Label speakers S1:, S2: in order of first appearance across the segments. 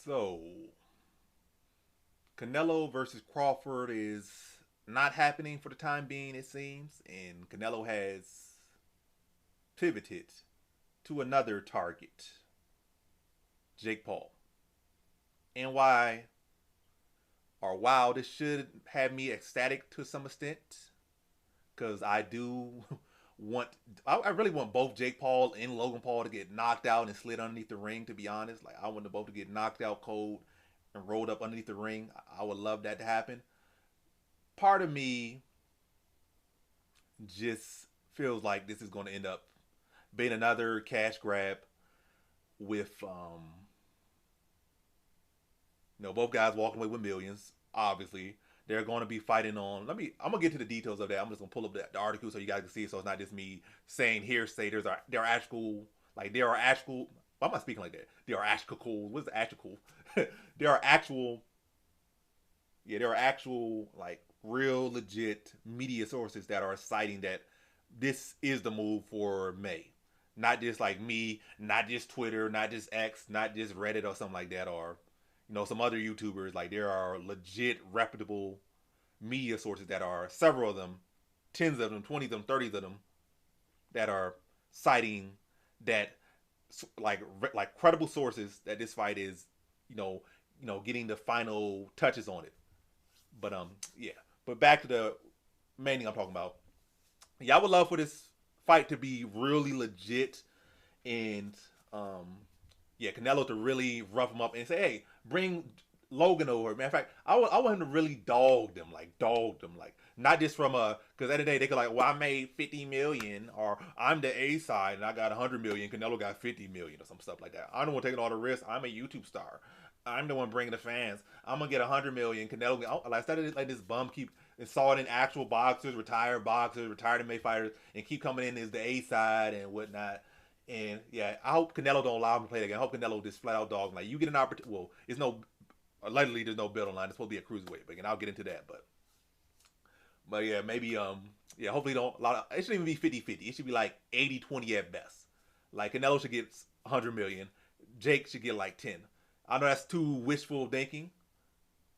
S1: So, Canelo versus Crawford is not happening for the time being, it seems, and Canelo has pivoted to another target, Jake Paul. And why, or wow, this should have me ecstatic to some extent, because I do want, I really want both Jake Paul and Logan Paul to get knocked out and slid underneath the ring. To be honest, like I want them both to get knocked out cold and rolled up underneath the ring. I would love that to happen. Part of me just feels like this is going to end up being another cash grab with both guys walking away with millions. Obviously, they're going to be fighting on. I'm gonna get to the details of that. I'm just gonna pull up the article so you guys can see it. So it's not just me saying hearsay. There are actual like there are actual. Why am I speaking like that? There are actual. What is actual? there are actual. Yeah, there are actual like real legit media sources that are citing that this is the move for May. Not just like me, not just Twitter, not just X, not just Reddit or something like that, or some other YouTubers. Like there are legit reputable media sources that are several of them, tens of them, 20s of them, 30s of them that are citing that like credible sources that this fight is getting the final touches on it. But yeah. But back to the main thing I'm talking about. Yeah, I would love for this fight to be really legit and yeah, Canelo to really rough him up and say, hey, bring Logan over. Matter of fact, I want him to really dog them, like not just from because at the end of the day they could like, well, I made 50 million, or I'm the A side and I got 100 million. Canelo got 50 million or some stuff like that. I don't want taking all the risks. I'm a YouTube star. I'm the one bringing the fans. I'm gonna get 100 million. Canelo, like instead of like this bum keep and saw it in actual boxers, retired MMA fighters, and keep coming in as the A side and whatnot. And yeah, I hope Canelo don't allow him to play that game. I hope Canelo just flat out dog like you get an opportunity. Well, it's no allegedly there's no belt online. It's supposed to be a cruiserweight, but again, I'll get into that. But yeah, maybe yeah, hopefully don't a lot of it shouldn't even be 50-50. It should be like 80-20 at best. Like Canelo should get 100 million. Jake should get like 10. I know that's too wishful thinking,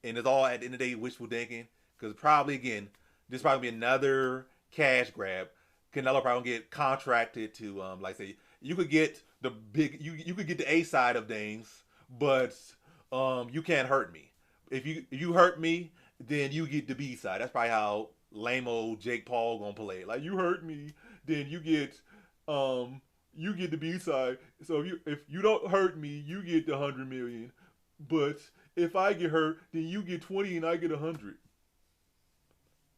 S1: and it's all at the end of the day wishful thinking. Because probably again, this probably be another cash grab. Canelo probably gonna get contracted to like say you could get the big you could get the A side of things, but you can't hurt me. If you hurt me, then you get the B side. That's probably how lame old Jake Paul gonna play. Like you hurt me, then you get the B side. So if you don't hurt me, you get the 100 million. But if I get hurt, then you get 20 and I get 100.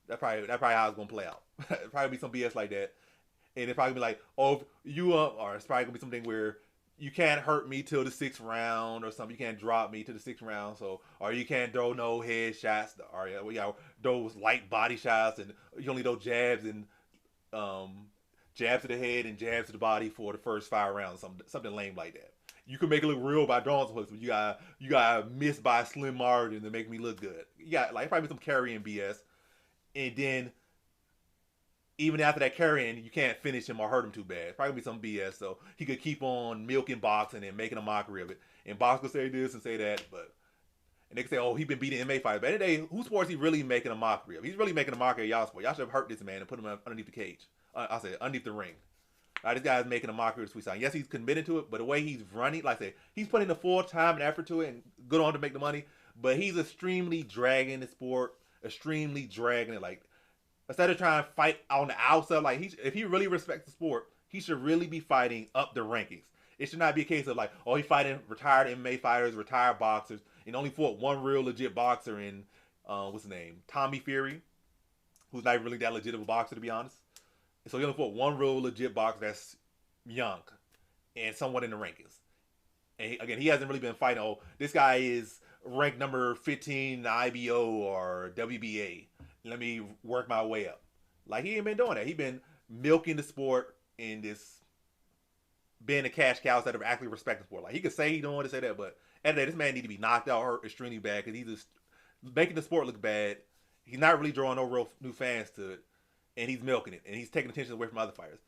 S1: That's probably how it's gonna play out. It'll probably be some BS like that, and it's probably be like, oh, you or it's probably gonna be something where you can't hurt me till the sixth round or something. You can't drop me to the sixth round, so or you can't throw no head shots or we got those light body shots, and you only throw jabs and jabs to the head and jabs to the body for the first 5 rounds, something lame like that. You can make it look real by drawing some hooks, but you got miss by a slim margin to make me look good. You got like probably some carrying BS, and then even after that carrying, you can't finish him or hurt him too bad. It's probably be some BS, so he could keep on milking boxing and making a mockery of it. And box could say this and say that, but and they could say, "Oh, he been beating MMA fighters." But at the end of the day, whose sport is he really making a mockery of? He's really making a mockery of y'all sport. Y'all should have hurt this man and put him underneath the cage. I said underneath the ring. This guy's making a mockery of the sweet sign. Yes, he's committed to it, but the way he's running, like I said, he's putting the full time and effort to it and good on to make the money. But he's extremely dragging the sport, extremely dragging it. Like instead of trying to fight on the outside, like if he really respects the sport, he should really be fighting up the rankings. It should not be a case of like, oh, he's fighting retired MMA fighters, retired boxers, and only fought one real legit boxer in what's his name, Tommy Fury, who's not really that legit of a boxer to be honest. So he only fought one real legit boxer that's young and somewhat in the rankings. And again, he hasn't really been fighting. Oh, this guy is ranked number 15 in the IBO or WBA. Let me work my way up. Like he ain't been doing that. He been milking the sport and this being a cash cow instead of actually respecting the sport. Like he could say he don't want to say that, but at the end of the day, this man need to be knocked out, hurt extremely bad because he's just making the sport look bad. He's not really drawing no real new fans to it, and he's milking it, and he's taking attention away from other fighters.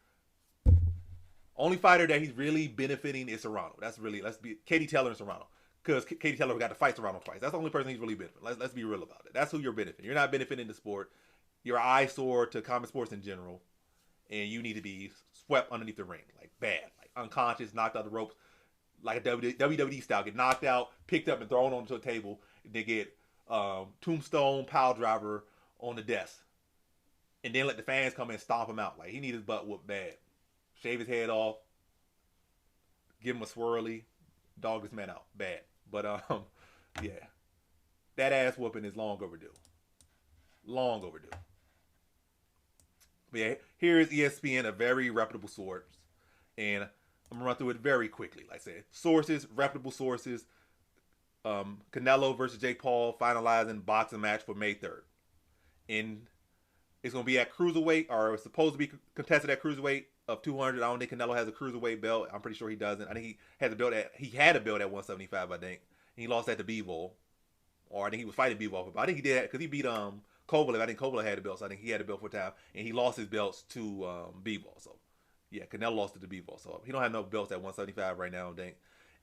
S1: Only fighter that he's really benefiting is Serrano. That's be Katie Taylor and Serrano. because Katie Taylor got the fights around him twice. That's the only person he's really benefiting. Let's be real about it. That's who you're benefiting. You're not benefiting the sport. You're an eyesore to common sports in general, and you need to be swept underneath the ring, like bad, like unconscious, knocked out the ropes, like a WWE style, get knocked out, picked up and thrown onto a table. They get tombstone pile driver on the desk, and then let the fans come and stomp him out. Like he need his butt whooped bad, shave his head off, give him a swirly, dog this man out bad. But yeah, that ass whooping is long overdue. Long overdue. But yeah, here is ESPN, a very reputable source, and I'm gonna run through it very quickly. Like I said, sources, reputable sources. Canelo versus Jake Paul finalizing boxing match for May 3rd. And it's going to be at cruiserweight, or it's supposed to be contested at cruiserweight of 200. I don't think Canelo has a cruiserweight belt. I'm pretty sure he doesn't. I think he had a belt at 175, I think. And he lost that to Bivol. Or I think he was fighting Bivol. But I think he did, because he beat Kovalev. I think Kovalev had the belt, so I think he had the belt for a time. And he lost his belts to Bivol. So, yeah, Canelo lost it to Bivol. So, he don't have no belts at 175 right now, I think.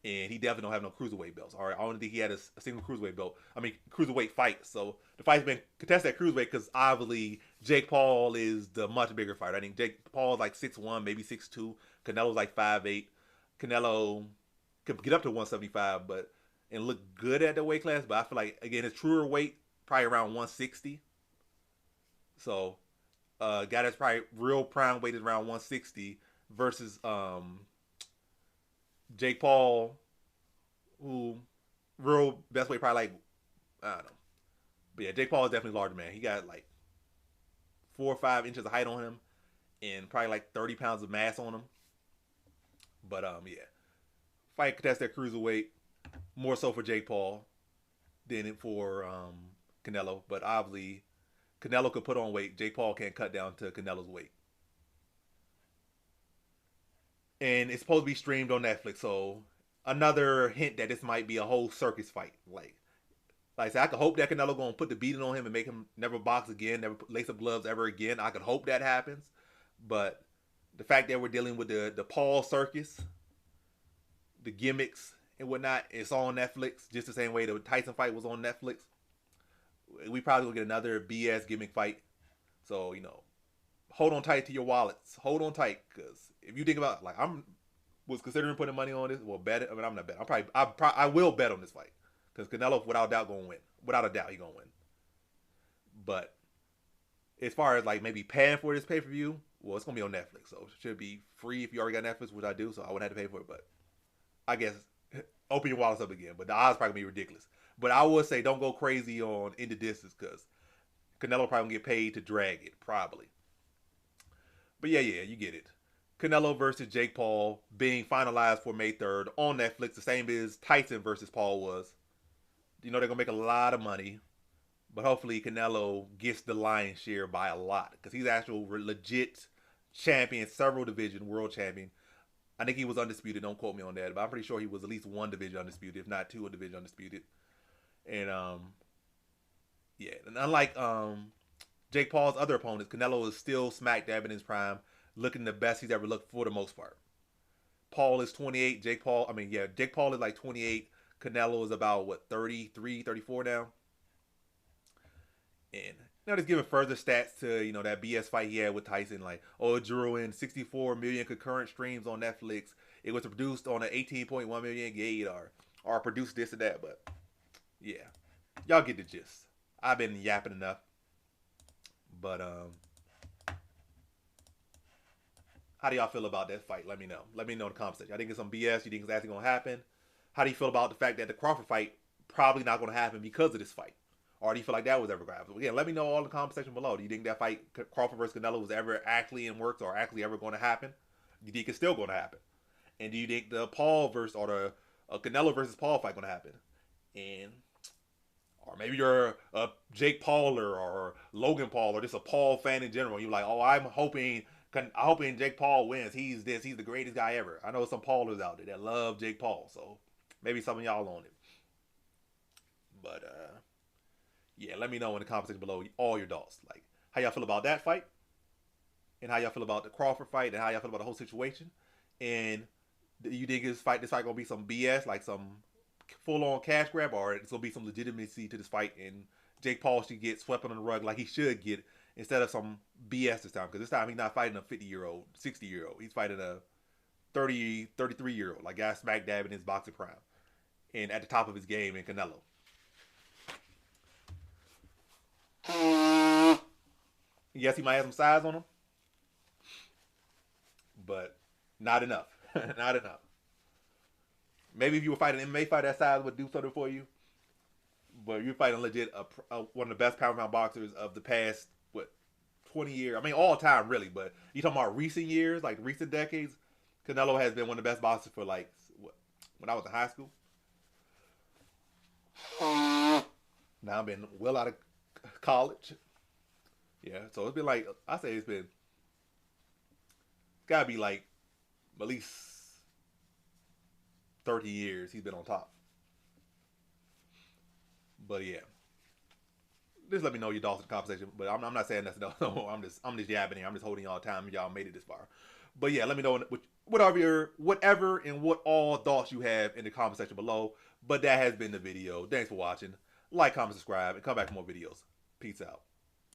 S1: And he definitely don't have no cruiserweight belts. All right, I don't think he had a single cruiserweight belt. I mean, cruiserweight fight. So the fight's been contested at cruiserweight because obviously Jake Paul is the much bigger fighter. I think Jake Paul is like 6'1", maybe 6'2". Canelo's like 5'8". Canelo could get up to 175, but and look good at the weight class. But I feel like again his truer weight probably around 160. So guy that's probably real prime weight is around 160 versus Jake Paul, who real best weight probably like, I don't know. But yeah, Jake Paul is definitely larger, man. He got like 4 or 5 inches of height on him and probably like 30 pounds of mass on him. But yeah. Fight contested at cruiserweight, more so for Jake Paul than for Canelo. But obviously Canelo could put on weight. Jake Paul can't cut down to Canelo's weight. And it's supposed to be streamed on Netflix. So another hint that this might be a whole circus fight. Like I said, I could hope that Canelo gonna put the beating on him and make him never box again, never lace up gloves ever again. I could hope that happens. But the fact that we're dealing with the Paul circus, the gimmicks and whatnot, it's on Netflix just the same way the Tyson fight was on Netflix. We probably will get another BS gimmick fight. So hold on tight to your wallets. Hold on tight, because if you think about, like, was considering putting money on this. Well, bet. I mean, I'm not betting. I will bet on this fight because Canelo, without a doubt, gonna win. Without a doubt, he gonna win. But as far as like maybe paying for this pay per view, well, it's gonna be on Netflix, so it should be free if you already got Netflix, which I do. So I wouldn't have to pay for it. But I guess open your wallets up again. But the odds probably gonna be ridiculous. But I would say don't go crazy on in the distance because Canelo probably gonna get paid to drag it, probably. But yeah, you get it. Canelo versus Jake Paul being finalized for May 3rd on Netflix, the same as Tyson versus Paul was. They're going to make a lot of money, but hopefully Canelo gets the lion's share by a lot because he's actual legit champion, several division world champion. I think he was undisputed. Don't quote me on that, but I'm pretty sure he was at least one division undisputed, if not 2 division undisputed. And yeah, and unlike Jake Paul's other opponents, Canelo is still smack dab in his prime, looking the best he's ever looked for the most part. Paul is 28. Jake Paul is like 28. Canelo is about, 33, 34 now? And just giving further stats to, that BS fight he had with Tyson. Like, it drew in 64 million concurrent streams on Netflix. It was produced on an 18.1 million gate or produced this or that. But, yeah. Y'all get the gist. I've been yapping enough. But, how do y'all feel about that fight? Let me know. Let me know in the comments section. I think it's some BS. You think it's actually going to happen? How do you feel about the fact that the Crawford fight probably not going to happen because of this fight? Or do you feel like that was ever going to happen? Again, let me know all in the comment section below. Do you think that fight, Crawford versus Canelo, was ever actually in works or actually ever going to happen? Do you think it's still going to happen? And do you think the Paul versus, or the Canelo versus Paul fight going to happen? Or maybe you're a Jake Pauler or Logan Paul or just a Paul fan in general. You're like, I'm hoping Jake Paul wins. He's the greatest guy ever. I know some Paulers out there that love Jake Paul, so maybe some of y'all on it. But yeah, let me know in the comment section below all your thoughts. Like how y'all feel about that fight, and how y'all feel about the Crawford fight, and how y'all feel about the whole situation. And do you think this fight gonna be some BS, like some full on cash grab, or it's gonna be some legitimacy to this fight, and Jake Paul should get swept under the rug like he should get, instead of some BS this time. Because this time he's not fighting a 50-year-old, 60-year-old. He's fighting a 30, 33-year-old, like guy smack dab in his boxing prime, and at the top of his game in Canelo. Yes, he might have some size on him, but not enough. Not enough. Maybe if you were fighting an MMA fight, that size would do something for you. But you're fighting legit one of the best pound for pound boxers of the past, 20 years. I mean, all time, really. But you talking about recent years, like recent decades, Canelo has been one of the best boxers for, like, when I was in high school. Now I've been well out of college. Yeah, so it's been like, I say it's gotta be like at least 30 years he's been on top. But yeah, just let me know your thoughts in the conversation. But I'm not saying that's no. I'm just yapping here. I'm just holding y'all time, and y'all made it this far. But yeah, let me know whatever and what all thoughts you have in the comment section below. But that has been the video. Thanks for watching. Like, comment, subscribe, and come back for more videos. Peace out.